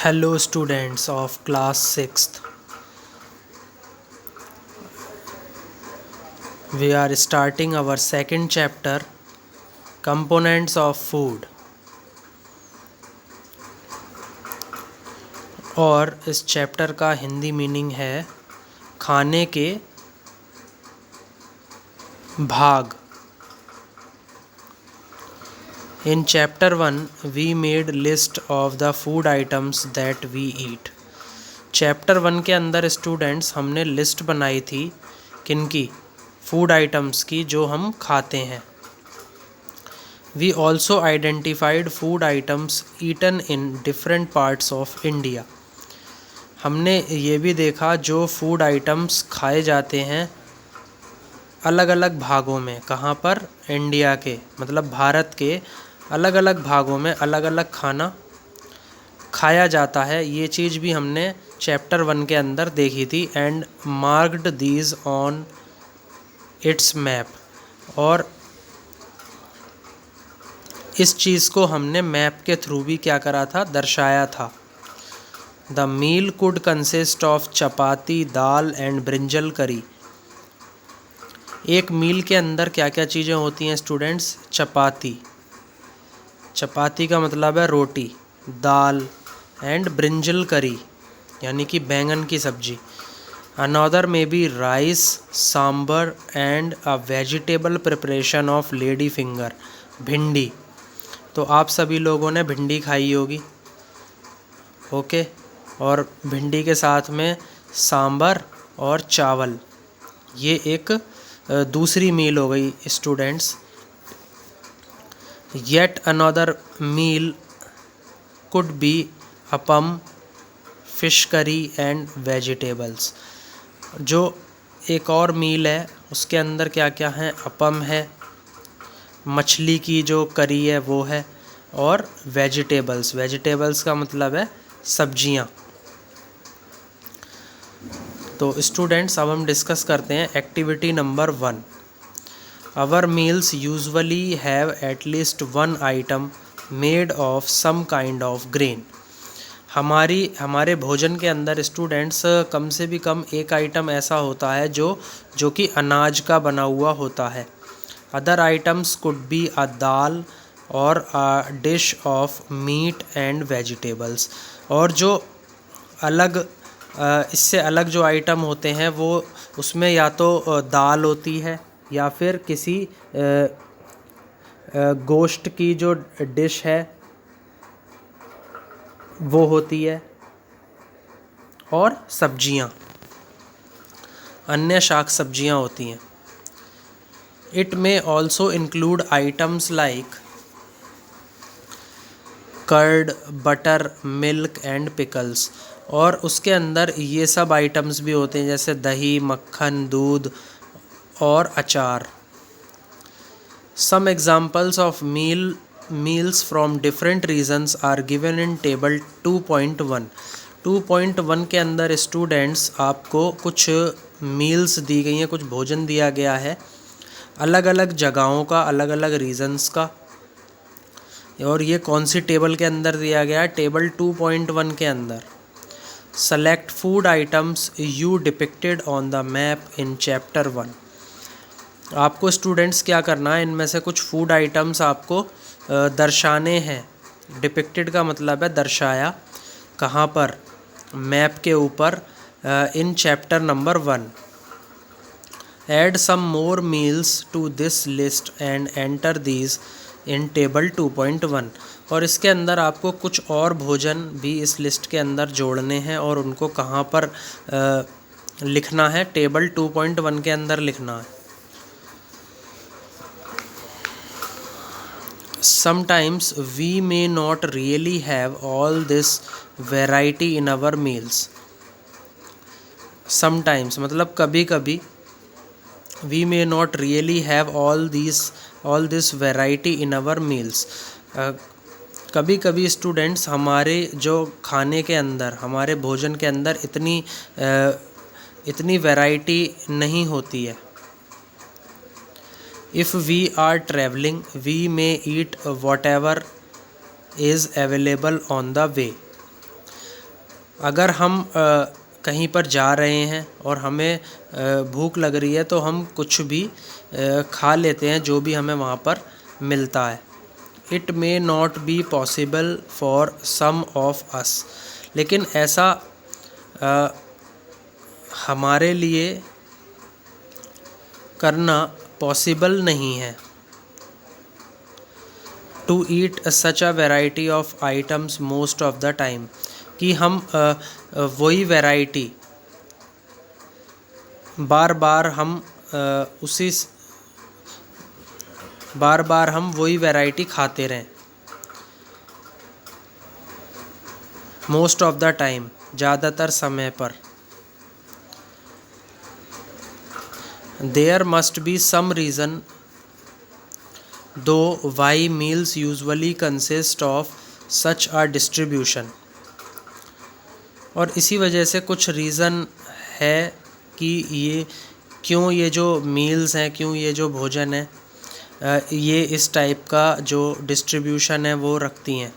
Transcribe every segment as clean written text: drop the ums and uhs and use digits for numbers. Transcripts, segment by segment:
Hello students of class 6th. We are starting our second chapter, components of food. और इस chapter का Hindi meaning है खाने के भाग. In chapter 1 we made list of the food items that we eat. Chapter 1 के अंदर students हमने लिस्ट बनाई थी किनकी, फूड आइटम्स की जो हम खाते हैं. We also identified food items eaten in different parts of India. हमने ये भी देखा जो फूड आइटम्स खाए जाते हैं अलग अलग भागों में. कहाँ पर? इंडिया के, मतलब भारत के अलग अलग भागों में अलग अलग खाना खाया जाता है. ये चीज़ भी हमने चैप्टर 1 के अंदर देखी थी. And marked these on it's map. और इस चीज़ को हमने मैप के थ्रू भी क्या करा था, दर्शाया था. The meal could consist of chapati, dal and brinjal curry. एक मील के अंदर क्या क्या चीज़ें होती हैं स्टूडेंट्स? चपाती, चपाती का मतलब है रोटी, दाल एंड ब्रिंजल करी यानी कि बैंगन की सब्जी. Another may be rice, sambar and a vegetable preparation of lady finger, भिंडी. तो आप सभी लोगों ने भिंडी खाई होगी, ओके. और भिंडी के साथ में सांबर और चावल, ये एक दूसरी मील हो गई students. Yet another meal could be appam, fish curry and vegetables. जो एक और मील है उसके अंदर क्या क्या है? अपम है, मछली की जो करी है वो है, और वेजिटेबल्स. वेजिटेबल्स का मतलब है सब्जियां. तो स्टूडेंट्स अब हम डिस्कस करते हैं activity number 1. Our meals usually have at least one item made of some kind of grain. हमारे भोजन के अंदर स्टूडेंट्स कम से भी कम एक आइटम ऐसा होता है जो कि अनाज का बना हुआ होता है. Other items could be a dal or a dish of meat and vegetables. और जो अलग इससे अलग जो आइटम होते हैं वो उसमें या तो दाल होती है या फिर किसी गोश्त की जो डिश है वो होती है, और सब्जियां, अन्य शाक सब्जियां होती हैं. It may also include items like curd, butter, milk and pickles. और उसके अंदर ये सब आइटम्स भी होते हैं जैसे दही, मक्खन, दूध और अचार. Some examples of meals from different regions are given in table 2.1. 2.1 के अंदर स्टूडेंट्स आपको कुछ मील्स दी गई हैं, कुछ भोजन दिया गया है अलग अलग जगहों का, अलग अलग रीजन्स का. और ये कौन सी टेबल के अंदर दिया गया है? टेबल 2.1 के अंदर. Select food items you depicted on the map in chapter 1. आपको स्टूडेंट्स क्या करना है, इनमें से कुछ फूड आइटम्स आपको दर्शाने हैं. डिपिक्टेड का मतलब है दर्शाया. कहाँ पर? मैप के ऊपर in chapter number 1. Add some more meals to this list and enter these in table 2.1. और इसके अंदर आपको कुछ और भोजन भी इस लिस्ट के अंदर जोड़ने हैं और उनको कहाँ पर लिखना है? टेबल 2.1 के अंदर लिखना है. Sometimes we may not really have all this variety in our meals. Sometimes मतलब कभी कभी we may not really have all this variety in our meals. कभी कभी स्टूडेंट्स हमारे जो खाने के अंदर, हमारे भोजन के अंदर इतनी वैरायटी नहीं होती है. If we are traveling, we may eat whatever is available on the way. अगर हम कहीं पर जा रहे हैं और हमें भूख लग रही है तो हम कुछ भी खा लेते हैं जो भी हमें वहाँ पर मिलता है। It may not be possible for some of us, लेकिन ऐसा हमारे लिए करना पॉसिबल नहीं है। To eat such a variety of items most of the time, कि हम वही वैरायटी बार बार हम वही वैरायटी खाते रहें। मोस्ट ऑफ द टाइम, ज़्यादातर समय पर। There must be some reason to why meals usually consist of such a distribution, और इसी वजह से कुछ रीज़न है कि ये जो मील्स हैं, क्यों ये जो भोजन है ये इस टाइप का जो डिस्ट्रीब्यूशन है वो रखती हैं।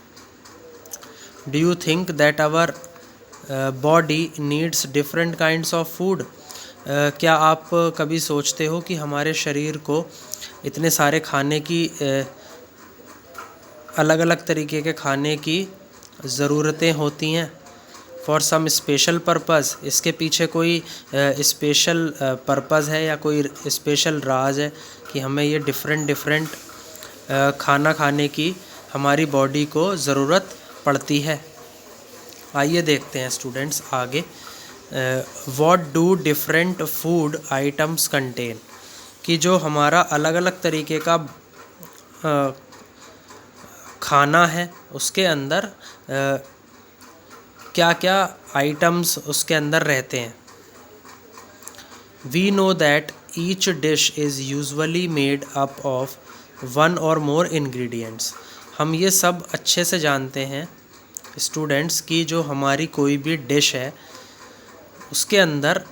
Do you think that our body needs different kinds of food? क्या आप कभी सोचते हो कि हमारे शरीर को इतने सारे खाने की अलग अलग तरीके के खाने की ज़रूरतें होती हैं फॉर सम स्पेशल पर्पज़? इसके पीछे कोई स्पेशल पर्पज़ है या कोई स्पेशल राज है कि हमें ये डिफरेंट खाना खाने की हमारी बॉडी को ज़रूरत पड़ती है। आइए देखते हैं स्टूडेंट्स आगे। What do different food items contain, कि जो हमारा अलग अलग तरीके का खाना है उसके अंदर क्या क्या आइटम्स उसके अंदर रहते हैं। We know that each dish is usually made up of one or more ingredients. हम ये सब अच्छे से जानते हैं स्टूडेंट्स कि जो हमारी कोई भी डिश है उसके अंदर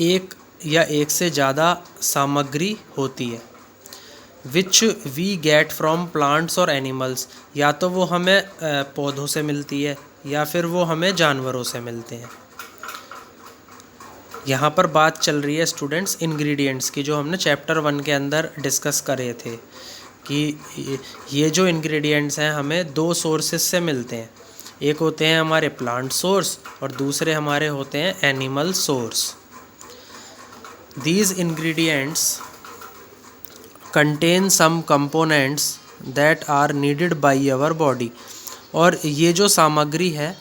एक या एक से ज़्यादा सामग्री होती है। Which we get from plants और एनिमल्स, या तो वो हमें पौधों से मिलती है या फिर वो हमें जानवरों से मिलते हैं। यहाँ पर बात चल रही है स्टूडेंट्स इंग्रेडिएंट्स की, जो हमने चैप्टर 1 के अंदर डिस्कस करे थे कि ये जो इंग्रेडिएंट्स हैं हमें दो सोर्सेस से मिलते हैं। एक होते हैं हमारे प्लांट सोर्स और दूसरे हमारे होते हैं animal source. These ingredients contain some components that are needed by our body, और ये जो सामग्री है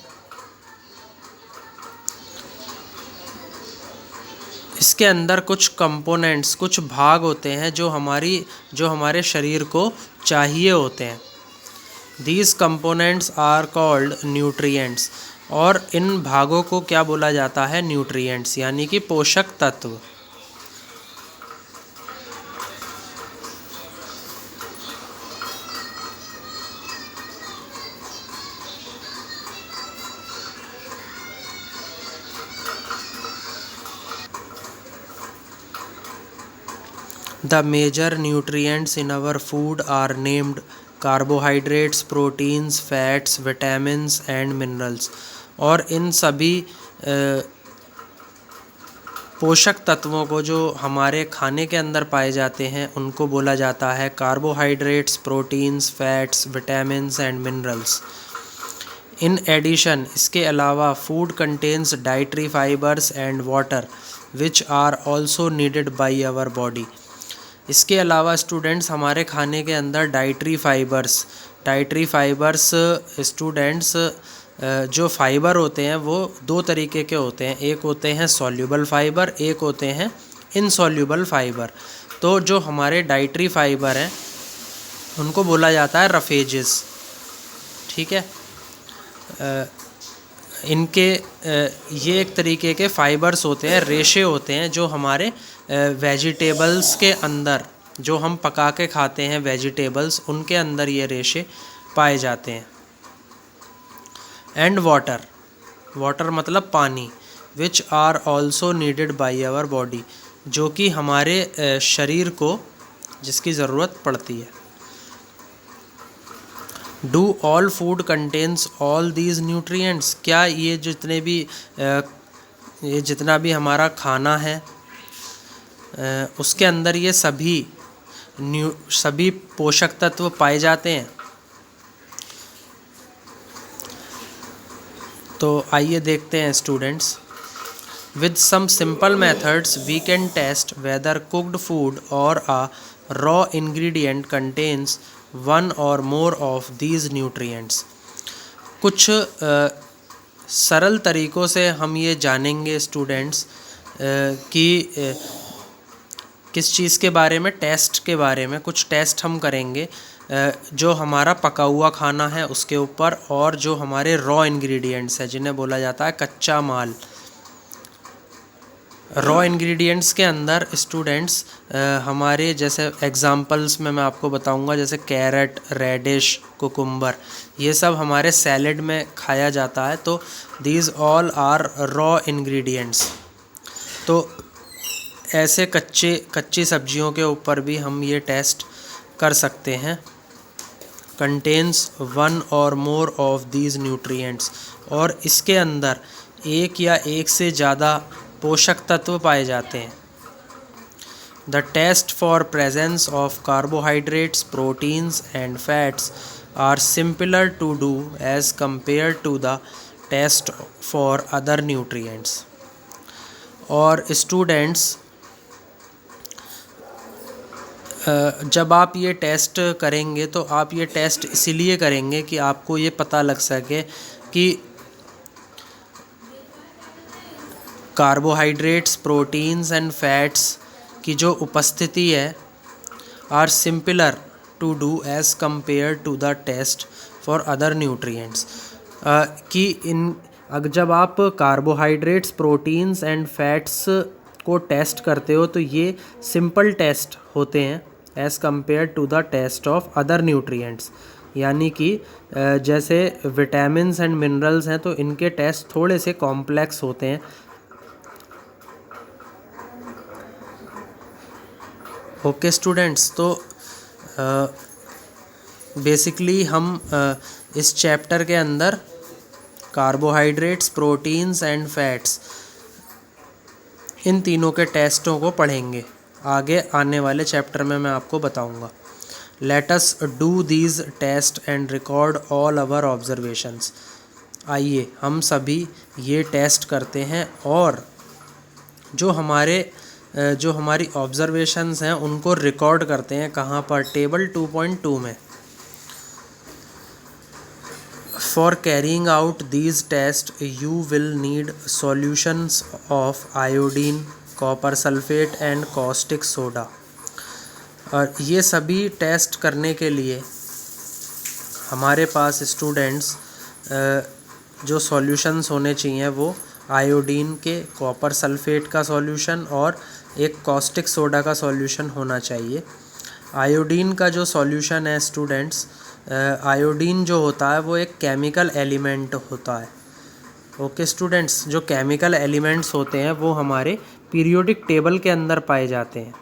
इसके अंदर कुछ कंपोनेंट्स, कुछ भाग होते हैं जो हमारे शरीर को चाहिए होते हैं। These components are called nutrients, और इन भागों को क्या बोला जाता है? न्यूट्रिएंट्स, यानी कि पोषक तत्व। The major nutrients in our food are named carbohydrates, proteins, fats, vitamins and minerals, और इन सभी पोषक तत्वों को जो हमारे खाने के अंदर पाए जाते हैं उनको बोला जाता है carbohydrates, proteins, fats, vitamins and minerals. In addition, इसके अलावा food contains dietary fibres and water which are also needed by our body. इसके अलावा स्टूडेंट्स हमारे खाने के अंदर डाइटरी फाइबर्स स्टूडेंट्स जो फाइबर होते हैं वो दो तरीके के होते हैं। एक होते हैं सॉल्युबल फाइबर, एक होते हैं इनसॉल्युबल फाइबर। तो जो हमारे डाइटरी फाइबर हैं उनको बोला जाता है रफेजेस, ठीक है। इनके ये एक तरीके के फाइबर्स होते हैं, रेशे होते हैं जो हमारे वेजिटेबल्स के अंदर, जो हम पका के खाते हैं वेजिटेबल्स, उनके अंदर ये रेशे पाए जाते हैं। एंड वाटर मतलब पानी, which are also needed by our body, जो कि हमारे शरीर को जिसकी ज़रूरत पड़ती है। Do all food contains all these nutrients, क्या ये जितना भी हमारा खाना है उसके अंदर ये सभी पोषक तत्व पाए जाते हैं। तो आइए देखते हैं students. With some simple methods we can test whether cooked food or a raw ingredient contains one or more of these nutrients. कुछ सरल तरीक़ों से हम ये जानेंगे स्टूडेंट्स कि किस चीज़ के बारे में, टेस्ट के बारे में कुछ टेस्ट हम करेंगे जो हमारा पका हुआ खाना है उसके ऊपर, और जो हमारे रॉ इंग्रेडिएंट्स हैं जिन्हें बोला जाता है कच्चा माल। रॉ इंग्रेडिएंट्स के अंदर स्टूडेंट्स हमारे जैसे एग्जांपल्स में मैं आपको बताऊंगा, जैसे कैरेट, रेडिश, कुकुम्बर, ये सब हमारे सैलेड में खाया जाता है। तो these all are raw ingredients. तो ऐसे कच्ची सब्जियों के ऊपर भी हम ये टेस्ट कर सकते हैं। Contains one or more of these nutrients, और इसके अंदर एक या एक से ज़्यादा पोषक तत्व पाए जाते हैं। The test for presence of carbohydrates, proteins and fats are simpler to do as compare to the test for other nutrients. और स्टूडेंट्स जब आप ये टेस्ट करेंगे तो आप ये टेस्ट इसीलिए करेंगे कि आपको ये पता लग सके कि कार्बोहाइड्रेट्स, प्रोटीन्स एंड फैट्स की जो उपस्थिति है are simpler to do as compare to the test for other nutrients. जब आप कार्बोहाइड्रेट्स, प्रोटीन्स एंड फैट्स को टेस्ट करते हो तो ये सिंपल टेस्ट होते हैं as compare to the test of other nutrients. यानी कि जैसे विटामिन्स एंड मिनरल्स हैं तो इनके टेस्ट थोड़े से कॉम्प्लेक्स होते हैं। ओके स्टूडेंट्स, तो बेसिकली हम इस चैप्टर के अंदर कार्बोहाइड्रेट्स, प्रोटीन्स एंड फैट्स, इन तीनों के टेस्टों को पढ़ेंगे। आगे आने वाले चैप्टर में मैं आपको बताऊंगा। Let us do these test and record all our observations. आइए हम सभी ये टेस्ट करते हैं और जो हमारी ऑब्जर्वेशंस हैं उनको रिकॉर्ड करते हैं। कहाँ पर? टेबल 2.2 में। For carrying out these tests, you will need solutions of iodine, copper sulfate and caustic soda। और ये सभी टेस्ट करने के लिए हमारे पास स्टूडेंट्स जो सॉल्यूशंस होने चाहिए वो आयोडीन के, कॉपर सल्फेट का सॉल्यूशन और एक कॉस्टिक सोडा का सॉल्यूशन होना चाहिए। आयोडीन का जो सॉल्यूशन है स्टूडेंट्स, आयोडीन जो होता है वो एक केमिकल एलिमेंट होता है। ओके स्टूडेंट्स, जो केमिकल एलिमेंट्स होते हैं वो हमारे पीरियोडिक टेबल के अंदर पाए जाते हैं।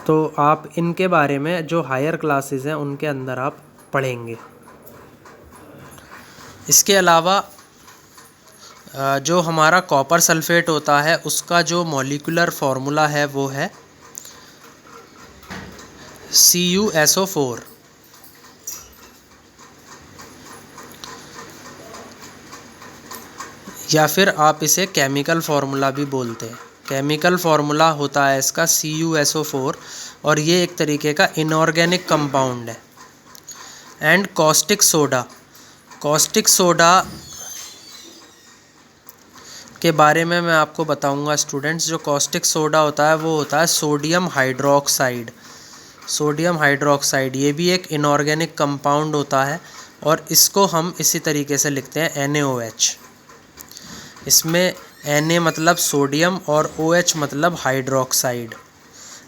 तो आप इनके बारे में जो हायर क्लासेस हैं उनके अंदर आप पढ़ेंगे। इसके अलावा जो हमारा कॉपर सल्फेट होता है उसका जो मॉलिक्यूलर फार्मूला है वो है CuSO4। या फिर आप इसे केमिकल फार्मूला भी बोलते हैं। केमिकल फार्मूला होता है इसका CuSO4 और ये एक तरीके का इनऑर्गेनिक कंपाउंड है। And caustic soda, caustic soda के बारे में मैं आपको बताऊंगा स्टूडेंट्स। जो कॉस्टिक सोडा होता है वो होता है सोडियम हाइड्रोक्साइड। सोडियम हाइड्रोक्साइड ये भी एक इनऑर्गेनिक कंपाउंड होता है और इसको हम इसी तरीके से लिखते हैं NaOH। इसमें Na मतलब सोडियम और OH मतलब हाइड्रोक्साइड।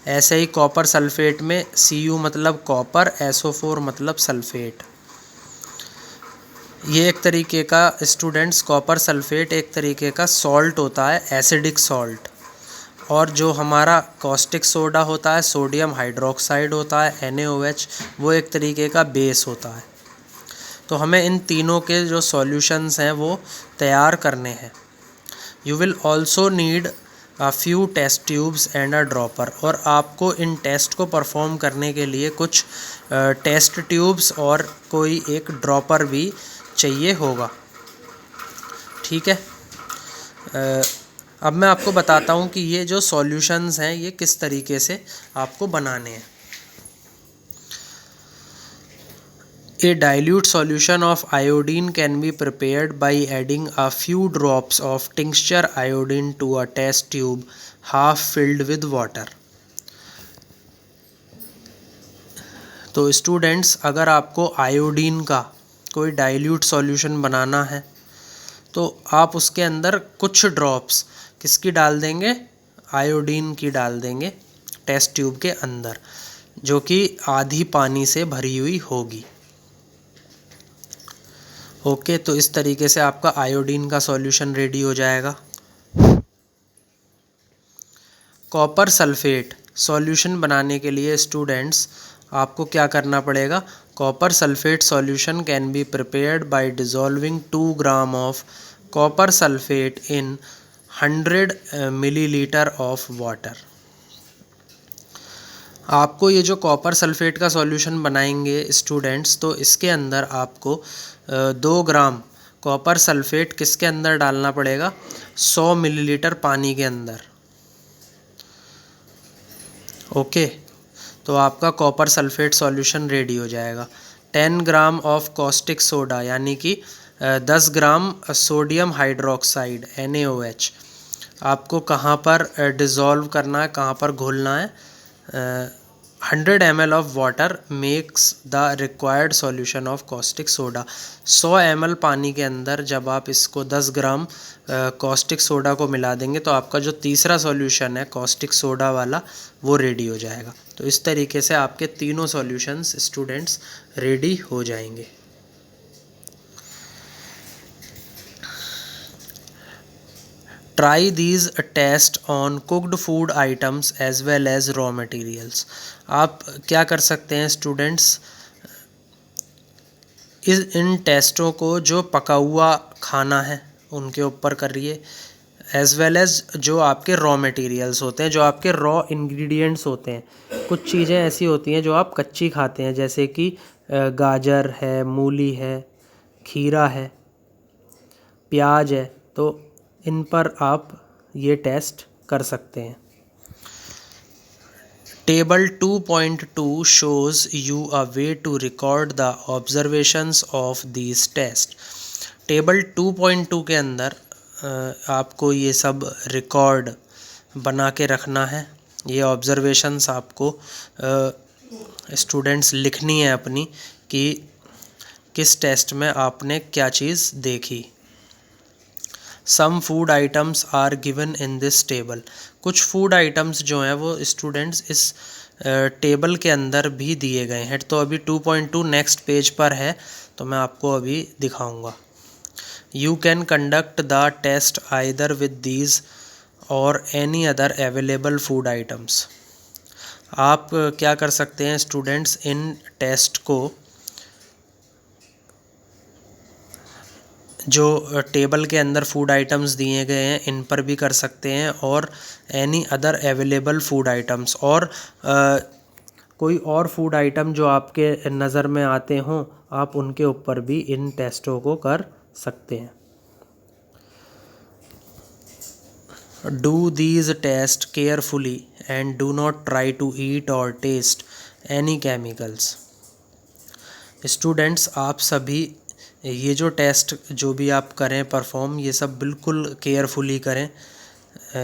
ऐसे ही कॉपर सल्फेट में Cu मतलब कॉपर, SO4 मतलब सल्फेट। ये एक तरीके का स्टूडेंट्स, कॉपर सल्फेट एक तरीके का सॉल्ट होता है, एसिडिक सॉल्ट। और जो हमारा कॉस्टिक सोडा होता है, सोडियम हाइड्रोक्साइड होता है NaOH, वो एक तरीके का बेस होता है। तो हमें इन तीनों के जो सॉल्यूशंस हैं वो तैयार करने हैं। You will also need a few test tubes and a dropper, और आपको इन टेस्ट को परफॉर्म करने के लिए कुछ टेस्ट ट्यूब्स और कोई एक ड्रॉपर भी चाहिए होगा। ठीक है। अब मैं आपको बताता हूँ कि ये जो सॉल्यूशंस हैं ये किस तरीके से आपको बनाने हैं। A dilute solution of iodine can be prepared by adding a few drops of tincture iodine to a test tube half filled with water. तो स्टूडेंट्स, अगर आपको आयोडीन का कोई डाइल्यूट सॉल्यूशन बनाना है तो आप उसके अंदर कुछ ड्रॉप्स किसकी डाल देंगे, आयोडीन की डाल देंगे टेस्ट ट्यूब के अंदर, जो कि आधी पानी से भरी हुई होगी। ओके, तो इस तरीके से आपका आयोडीन का सॉल्यूशन रेडी हो जाएगा। कॉपर सल्फेट सॉल्यूशन बनाने के लिए स्टूडेंट्स आपको क्या करना पड़ेगा, copper sulphate solution can be prepared by dissolving 2 gram of copper sulphate in 100 millilitre of water. आपको ये जो कॉपर सल्फेट का सॉल्यूशन बनाएंगे स्टूडेंट्स, तो इसके अंदर आपको 2 ग्राम कॉपर सल्फेट किसके अंदर डालना पड़ेगा, 100 मिलीलीटर पानी के अंदर। ओके, तो आपका कॉपर सल्फेट सॉल्यूशन रेडी हो जाएगा। 10 ग्राम ऑफ कॉस्टिक सोडा यानी कि 10 ग्राम सोडियम हाइड्रोक्साइड NaOH आपको कहाँ पर डिज़ोल्व करना है, कहाँ पर घोलना है, 100 ml of water makes the required solution of caustic soda. 100 ml पानी के अंदर जब आप इसको 10 ग्राम कॉस्टिक सोडा को मिला देंगे तो आपका जो तीसरा सॉल्यूशन है कॉस्टिक सोडा वाला वो रेडी हो जाएगा। तो इस तरीके से आपके तीनों सॉल्यूशंस स्टूडेंट्स रेडी हो जाएंगे। Try these tests on cooked food items as well as raw materials. आप क्या कर सकते हैं स्टूडेंट्स, इन टेस्टों को जो पका हुआ खाना है उनके ऊपर करिए, एज वेल एज जो आपके रॉ मटेरियल्स होते हैं, जो आपके रॉ इंग्रेडिएंट्स होते हैं। कुछ चीज़ें ऐसी होती हैं जो आप कच्ची खाते हैं, जैसे कि गाजर है, मूली है, खीरा है, प्याज है, तो इन पर आप ये टेस्ट कर सकते हैं। Table 2.2 shows you a way to record the observations of these tests. Table 2.2 के अंदर आपको ये सब रिकॉर्ड बना के रखना है। ये ऑब्जर्वेशंस आपको स्टूडेंट्स लिखनी है अपनी कि किस टेस्ट में आपने क्या चीज़ देखी। Some food items are given in this table. कुछ फूड आइटम्स जो हैं वो स्टूडेंट्स इस टेबल के अंदर भी दिए गए हैं। तो अभी 2.2 नेक्स्ट पेज पर है, तो मैं आपको अभी दिखाऊंगा। You can conduct the test either with these or any other available food items. आप क्या कर सकते हैं स्टूडेंट्स, इन टेस्ट को जो टेबल के अंदर फूड आइटम्स दिए गए हैं इन पर भी कर सकते हैं, और any other available food items, और कोई और फूड आइटम जो आपके नज़र में आते हों आप उनके ऊपर भी इन टेस्टों को कर सकते हैं। Do these test carefully and do not try to eat or taste any chemicals. Students, आप सभी ये जो टेस्ट जो भी आप करें परफॉर्म, ये सब बिल्कुल केयरफुली करें,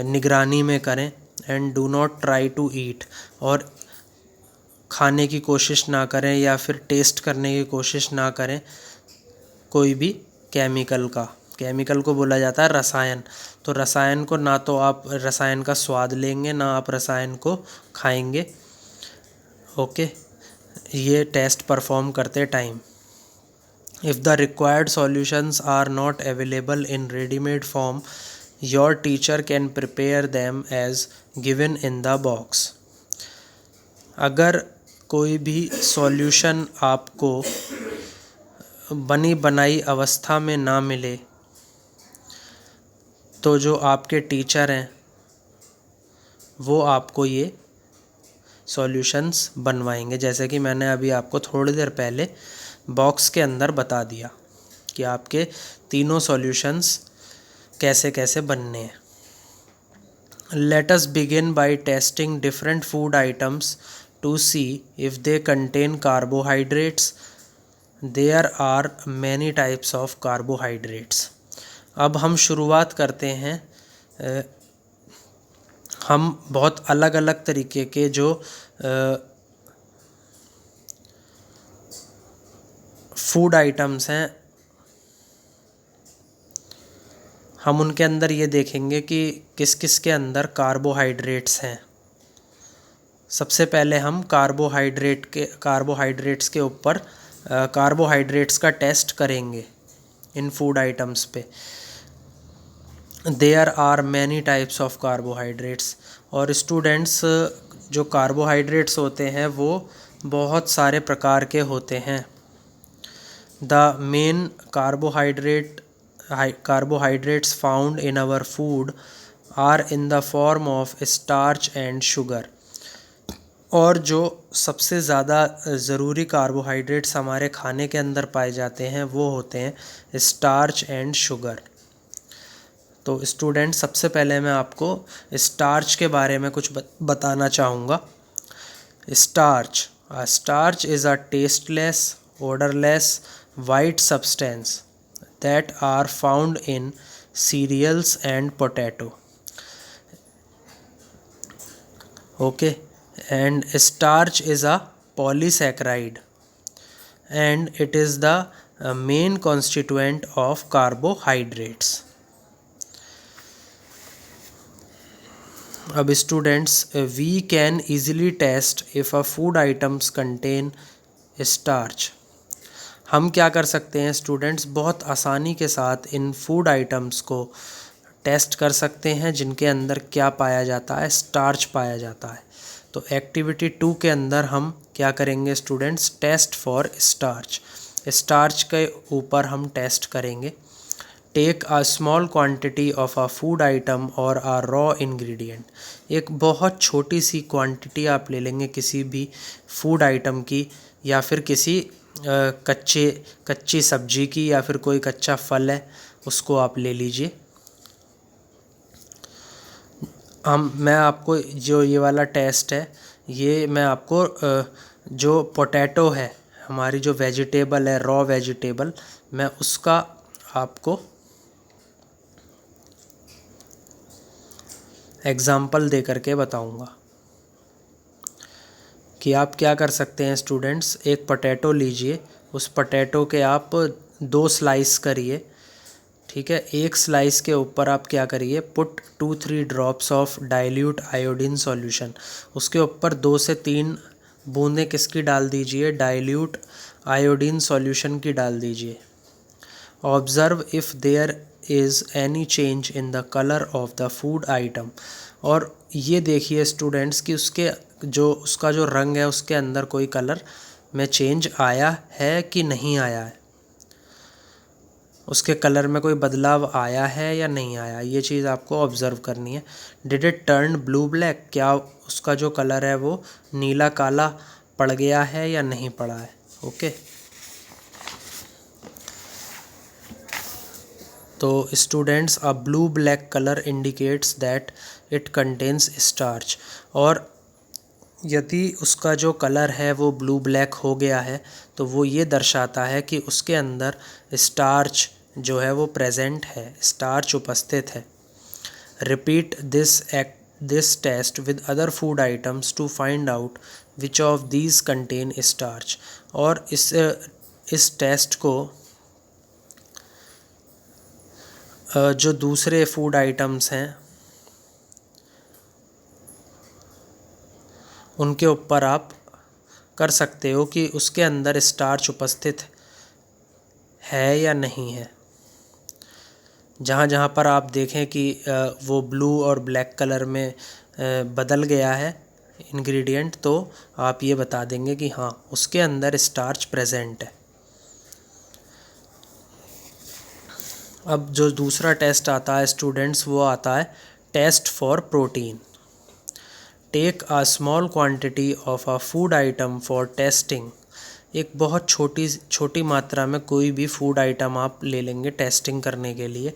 निगरानी में करें। And do not try to eat, और खाने की कोशिश ना करें या फिर टेस्ट करने की कोशिश ना करें कोई भी केमिकल का। केमिकल को बोला जाता है रसायन। तो रसायन को ना तो आप रसायन का स्वाद लेंगे, ना आप रसायन को खाएंगे। ओके, ये टेस्ट परफॉर्म करते time. If the required solutions are not available in ready-made form, your teacher can prepare them as given in the box. अगर कोई भी सॉल्यूशन आपको बनी बनाई अवस्था में ना मिले तो जो आपके टीचर हैं वो आपको ये सॉल्यूशंस बनवाएंगे, जैसे कि मैंने अभी आपको थोड़ी देर पहले बॉक्स के अंदर बता दिया कि आपके तीनों सॉल्यूशंस कैसे कैसे बनने हैं। Let us begin by testing different food items to see if they contain carbohydrates. There are many types of carbohydrates. अब हम शुरुआत करते हैं। हम बहुत अलग अलग तरीके के जो फूड आइटम्स हैं हम उनके अंदर ये देखेंगे कि किस किस के अंदर कार्बोहाइड्रेट्स हैं। सबसे पहले हम कार्बोहाइड्रेट्स के ऊपर कार्बोहाइड्रेट्स का टेस्ट करेंगे इन फूड आइटम्स पे। There are many types of carbohydrates. और स्टूडेंट्स, जो कार्बोहाइड्रेट्स होते हैं वो बहुत सारे प्रकार के होते हैं। The main carbohydrates found in our food are in the form of starch and sugar। और जो सबसे ज़्यादा ज़रूरी कार्बोहाइड्रेट्स हमारे खाने के अंदर पाए जाते हैं वो होते हैं स्टार्च एंड शुगर। तो स्टूडेंट, सबसे पहले मैं आपको स्टार्च के बारे में कुछ बताना चाहूँगा। Starch is a tasteless, odorless, white substance that are found in cereals and potato. Okay, and starch is a polysaccharide and it is the main constituent of carbohydrates. अब students, we can easily test if a food items contain starch। हम क्या कर सकते हैं students, बहुत आसानी के साथ इन फूड आइटम्स को टेस्ट कर सकते हैं जिनके अंदर क्या पाया जाता है, स्टार्च पाया जाता है। तो एक्टिविटी 2 के अंदर हम क्या करेंगे students, test for starch. Starch के ऊपर हम टेस्ट करेंगे। Take a small quantity of a food item or a raw ingredient. एक बहुत छोटी सी क्वांटिटी आप ले लेंगे किसी भी फूड आइटम की, या फिर किसी कच्ची सब्जी की, या फिर कोई कच्चा फल है उसको आप ले लीजिए। मैं आपको जो ये वाला टेस्ट है ये मैं आपको जो पोटैटो है, हमारी जो वेजिटेबल है, रॉ वेजिटेबल, मैं उसका आपको एग्ज़ाम्पल दे करके बताऊंगा कि आप क्या कर सकते हैं स्टूडेंट्स। एक पोटैटो लीजिए, उस पोटैटो के आप 2 स्लाइस करिए, ठीक है। एक स्लाइस के ऊपर आप क्या करिए, put 2-3 drops of dilute iodine solution. उसके ऊपर 2 से 3 बूंदें किसकी डाल दीजिए, डाइल्यूट आयोडीन सॉल्यूशन की डाल दीजिए। Observe if there is any change in the colour of the food item. और ये देखिए स्टूडेंट्स कि उसका जो रंग है उसके अंदर कोई कलर में चेंज आया है कि नहीं आया है, उसके कलर में कोई बदलाव आया है या नहीं आया, ये चीज़ आपको ऑब्ज़र्व करनी है। Did it turn blue black, क्या उसका जो कलर है वो नीला काला पड़ गया है या नहीं पड़ा है। ओके, तो students, a blue black colour indicates that it contains starch. और यदि उसका जो कलर है वो ब्लू ब्लैक हो गया है तो वो ये दर्शाता है कि उसके अंदर स्टार्च जो है वो प्रेजेंट है, स्टार्च उपस्थित है। Repeat this test with other food items to find out which of these contain starch. और इस टेस्ट को जो दूसरे फूड आइटम्स हैं उनके ऊपर आप कर सकते हो कि उसके अंदर स्टार्च उपस्थित है या नहीं है। जहाँ जहाँ पर आप देखें कि वो ब्लू और ब्लैक कलर में बदल गया है इंग्रेडिएंट, तो आप ये बता देंगे कि हाँ उसके अंदर स्टार्च प्रेजेंट है। अब जो दूसरा टेस्ट आता है स्टूडेंट्स, वो आता है test for protein. Take a small quantity of a food item for testing. एक बहुत छोटी मात्रा में कोई भी फूड आइटम आप ले लेंगे टेस्टिंग करने के लिए।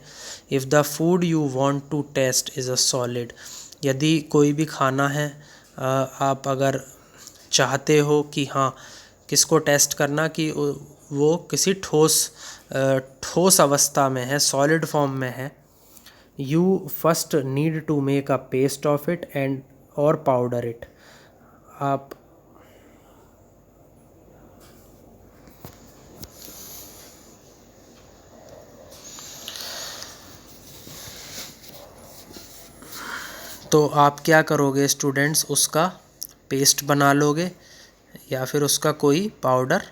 If the food you want to test is a solid. यदि कोई भी खाना है, आप अगर चाहते हो कि हाँ किसको टेस्ट करना कि वो किसी ठोस अवस्था में है, सॉलिड फॉर्म में है, you first need to make a paste of it and or powder it. आप तो आप क्या करोगे स्टूडेंट्स, उसका पेस्ट बना लोगे या फिर उसका कोई पाउडर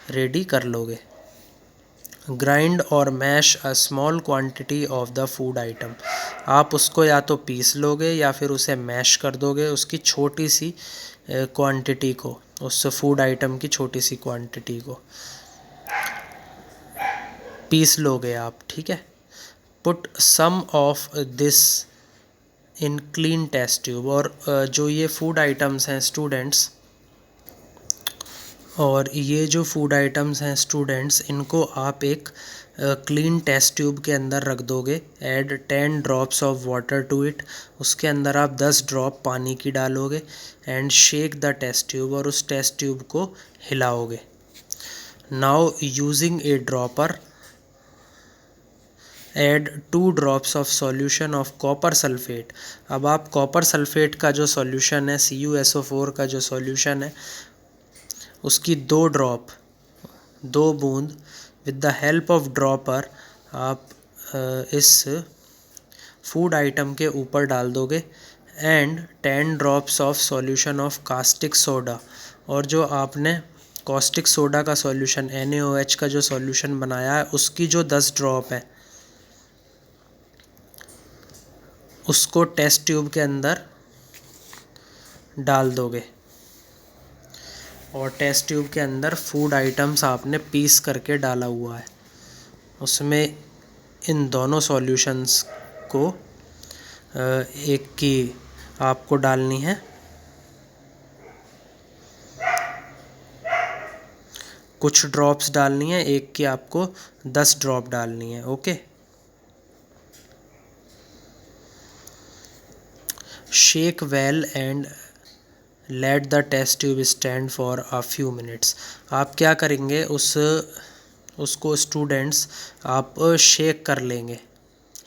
रेडी कर लोगे। Grind or mash a small quantity of the food item. आप उसको या तो पीस लोगे या फिर उसे मैश कर दोगे, उसकी छोटी सी क्वांटिटी को, उस फूड आइटम की छोटी सी क्वांटिटी को पीस लोगे आप, ठीक है। Put some of this in clean test tube. और जो ये फूड आइटम्स हैं स्टूडेंट्स, और ये जो फूड आइटम्स हैं स्टूडेंट्स, इनको आप एक क्लीन टेस्ट ट्यूब के अंदर रख दोगे। Add 10 drops of water to it. उसके अंदर आप 10 ड्रॉप पानी की डालोगे। And shake the test tube. और उस टेस्ट ट्यूब को हिलाओगे। Now using a dropper add 2 drops of solution of copper sulphate. अब आप कॉपर सल्फेट का जो सॉल्यूशन है, CuSO4 का जो सॉल्यूशन है, उसकी 2 बूंद with the help of dropper आप इस फूड आइटम के ऊपर डाल दोगे। And 10 drops of solution of caustic soda. और जो आपने कॉस्टिक सोडा का सॉल्यूशन NaOH का जो सॉल्यूशन बनाया है, उसकी जो 10 ड्रॉप है, उसको टेस्ट ट्यूब के अंदर डाल दोगे। और टेस्ट ट्यूब के अंदर फूड आइटम्स आपने पीस करके डाला हुआ है, उसमें इन दोनों सॉल्यूशंस को एक की आपको डालनी है, कुछ ड्रॉप्स डालनी है, एक की आपको 10 ड्रॉप डालनी है। Okay. Shake well and let the test tube stand for a few minutes. आप क्या करेंगे, उसको स्टूडेंट्स आप शेक कर लेंगे,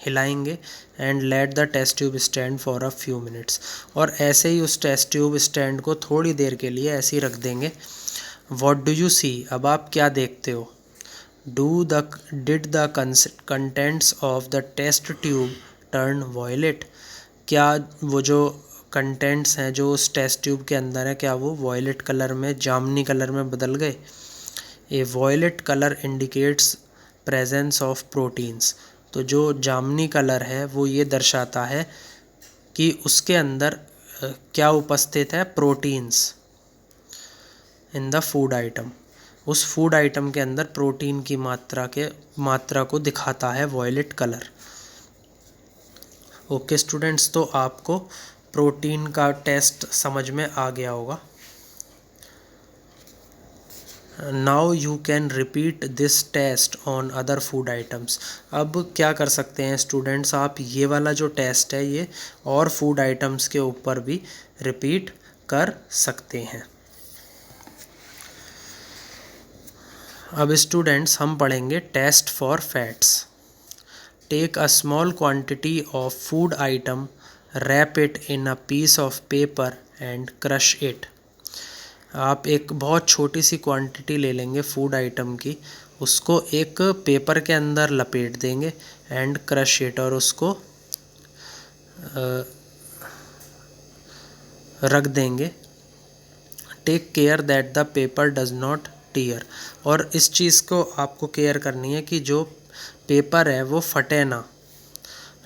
हिलाएंगे। And let the test tube stand for a few minutes. और ऐसे ही उस टेस्ट ट्यूब स्टैंड को थोड़ी देर के लिए ऐसे ही रख देंगे। What do you see. अब आप क्या देखते हो। Did the contents of the test tube turn violet. क्या वो जो कंटेंट्स हैं जो उस टेस्ट ट्यूब के अंदर है, क्या वो वॉयलेट कलर में, जामनी कलर में बदल गए। A violet colour indicates presence of proteins. तो जो जामनी कलर है वो ये दर्शाता है कि उसके अंदर क्या उपस्थित है, proteins in the food item. उस फूड आइटम के अंदर प्रोटीन की मात्रा को दिखाता है वॉयलेट कलर। ओके स्टूडेंट्स, तो आपको प्रोटीन का टेस्ट समझ में आ गया होगा। Now you can repeat this test on other food items. अब क्या कर सकते हैं स्टूडेंट्स, आप ये वाला जो टेस्ट है ये और फूड आइटम्स के ऊपर भी रिपीट कर सकते हैं। अब स्टूडेंट्स हम पढ़ेंगे test for fats. Take a small quantity of food item, wrap it in a piece of paper and crush it. आप एक बहुत छोटी सी क्वांटिटी ले लेंगे फूड आइटम की, उसको एक पेपर के अंदर लपेट देंगे। एंड क्रश इट, और उसको रख देंगे। Take care that the paper does not tear. और इस चीज़ को आपको केयर करनी है कि जो पेपर है वो फटे ना।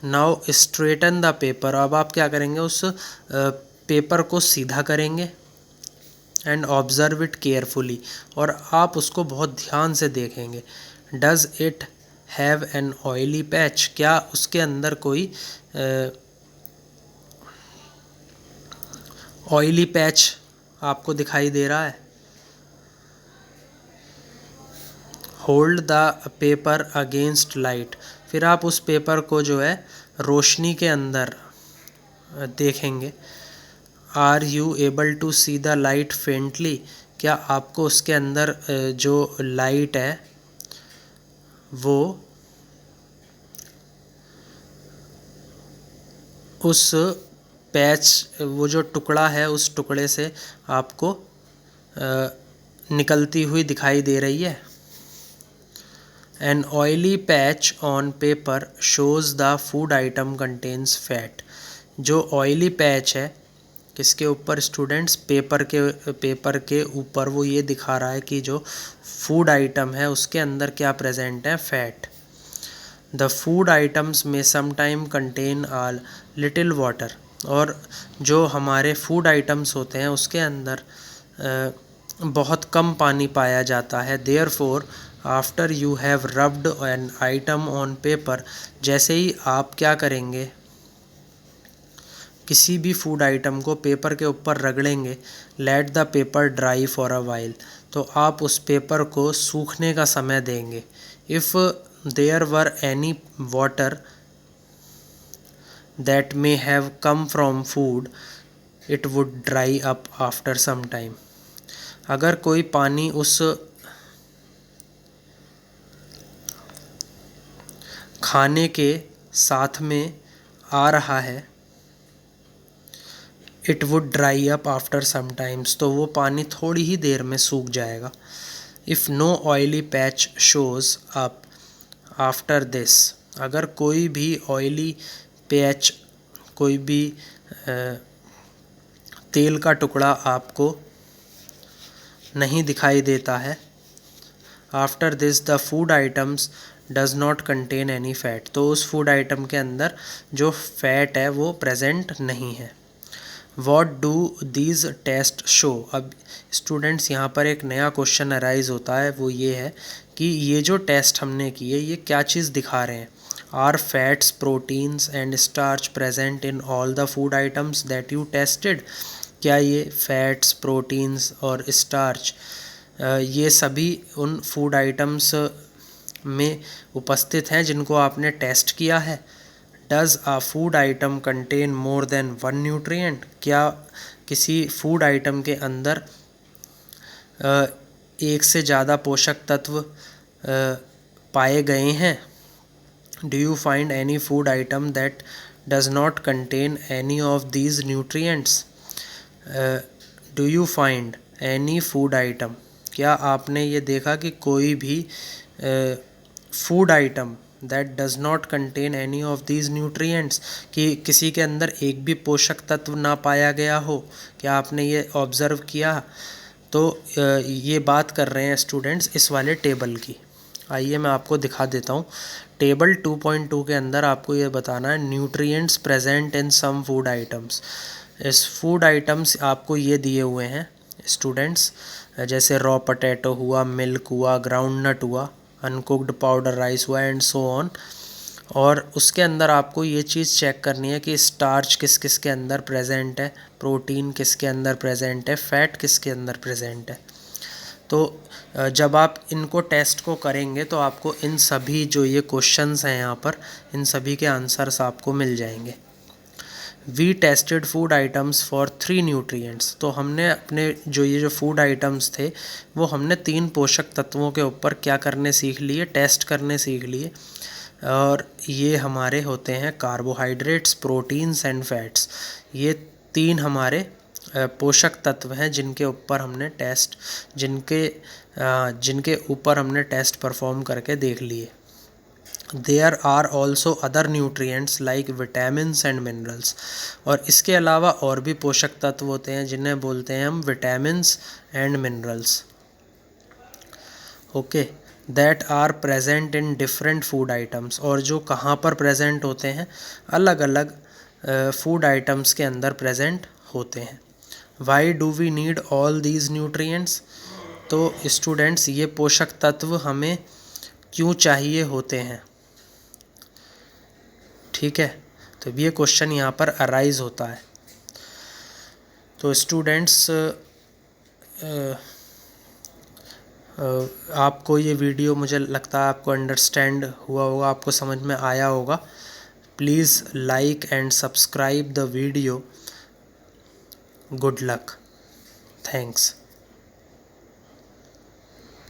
नाउ स्ट्रेटन द पेपर, अब आप क्या करेंगे, उस पेपर को सीधा करेंगे। एंड ऑब्जर्व इट केयरफुली, और आप उसको बहुत ध्यान से देखेंगे। Does it have an oily patch, क्या उसके अंदर कोई ऑयली पैच आपको दिखाई दे रहा है। Hold the paper against light, फिर आप उस पेपर को जो है रोशनी के अंदर देखेंगे। Are you able to see the light faintly, क्या आपको उसके अंदर जो लाइट है वो उस पैच, वो जो टुकड़ा है उस टुकड़े से आपको निकलती हुई दिखाई दे रही है। An oily patch on paper shows the food item contains fat, जो ऑयली पैच है किसके ऊपर स्टूडेंट्स, पेपर के ऊपर, वो ये दिखा रहा है कि जो फूड आइटम है उसके अंदर क्या प्रेजेंट है, फैट। द फूड आइटम्स में समटाइम कंटेन आ लिटिल वाटर, और जो हमारे फूड आइटम्स होते हैं उसके अंदर बहुत कम पानी पाया जाता है। Therefore after you have rubbed an item on paper, जैसे ही आप क्या करेंगे, किसी भी फूड आइटम को पेपर के ऊपर रगड़ेंगे, let the paper dry for a while, तो आप उस पेपर को सूखने का समय देंगे। If there were any water that may have come from food it would dry up after some time, अगर कोई पानी उस खाने के साथ में आ रहा है, it would dry up after some times, तो वो पानी थोड़ी ही देर में सूख जाएगा। If no oily patch shows up after this, अगर कोई भी ऑयली पैच, कोई भी तेल का टुकड़ा आपको नहीं दिखाई देता है, after this the food items does not contain any fat, तो उस फूड आइटम के अंदर जो फैट है वो प्रेजेंट नहीं है। What do these test show, अब स्टूडेंट्स यहाँ पर एक नया क्वेश्चन अराइज होता है, वो ये है कि ये जो टेस्ट हमने किए ये क्या चीज़ दिखा रहे हैं। Are fats, proteins and starch present in all the food items that you tested, क्या ये फैट्स, प्रोटीन्स और स्टार्च ये सभी उन फूड आइटम्स में उपस्थित हैं जिनको आपने टेस्ट किया है। Does a food item contain more than one nutrient, क्या किसी फूड आइटम के अंदर एक से ज़्यादा पोषक तत्व पाए गए हैं। Do you find any food item that does not contain any of these nutrients, do you find any food item, क्या आपने ये देखा कि कोई भी food item that does not contain any of these nutrients, कि किसी के अंदर एक भी पोषक तत्व ना पाया गया हो, क्या आपने ये ऑब्ज़र्व किया। तो ये बात कर रहे हैं स्टूडेंट्स इस वाले टेबल की। आइए मैं आपको दिखा देता हूँ। टेबल 2.2 के अंदर आपको ये बताना है nutrients present in some food items. इस फूड आइटम्स आपको ये दिए हुए हैं स्टूडेंट्स, जैसे रॉ पोटैटो हुआ, मिल्क हुआ, ग्राउंड नट हुआ, अनकुक्ड पाउडर राइस हुआ एंड सो ऑन। और उसके अंदर आपको ये चीज़ चेक करनी है कि स्टार्च किस किस के अंदर प्रेजेंट है, प्रोटीन किस के अंदर प्रेजेंट है, फैट किस के अंदर प्रेजेंट है। तो जब आप इनको टेस्ट को करेंगे तो आपको इन सभी जो ये क्वेश्चंस हैं यहाँ पर, इन सभी के आंसर्स आपको मिल जाएंगे। We tested food items for 3 nutrients, तो हमने अपने जो फूड आइटम्स थे वो हमने 3 पोषक तत्वों के ऊपर क्या करने सीख लिए, टेस्ट करने सीख लिए। और ये हमारे होते हैं कार्बोहाइड्रेट्स, प्रोटीन्स एंड फैट्स। ये 3 हमारे पोषक तत्व हैं जिनके ऊपर हमने टेस्ट जिनके ऊपर हमने टेस्ट परफॉर्म करके देख लिए। There are also other nutrients like vitamins and minerals, और इसके अलावा और भी पोषक तत्व होते हैं जिन्हें बोलते हैं हम vitamins and minerals. Okay, that are present in different food items, और जो कहाँ पर प्रेजेंट होते हैं, अलग अलग फूड आइटम्स के अंदर प्रेजेंट होते हैं। Why do we need all these nutrients, तो स्टूडेंट्स ये पोषक तत्व हमें क्यों चाहिए होते हैं। ठीक है, तो ये क्वेश्चन यहाँ पर अराइज होता है। तो स्टूडेंट्स आपको ये वीडियो, मुझे लगता है आपको अंडरस्टैंड हुआ होगा, आपको समझ में आया होगा। Please like and subscribe the video. Good luck, thanks.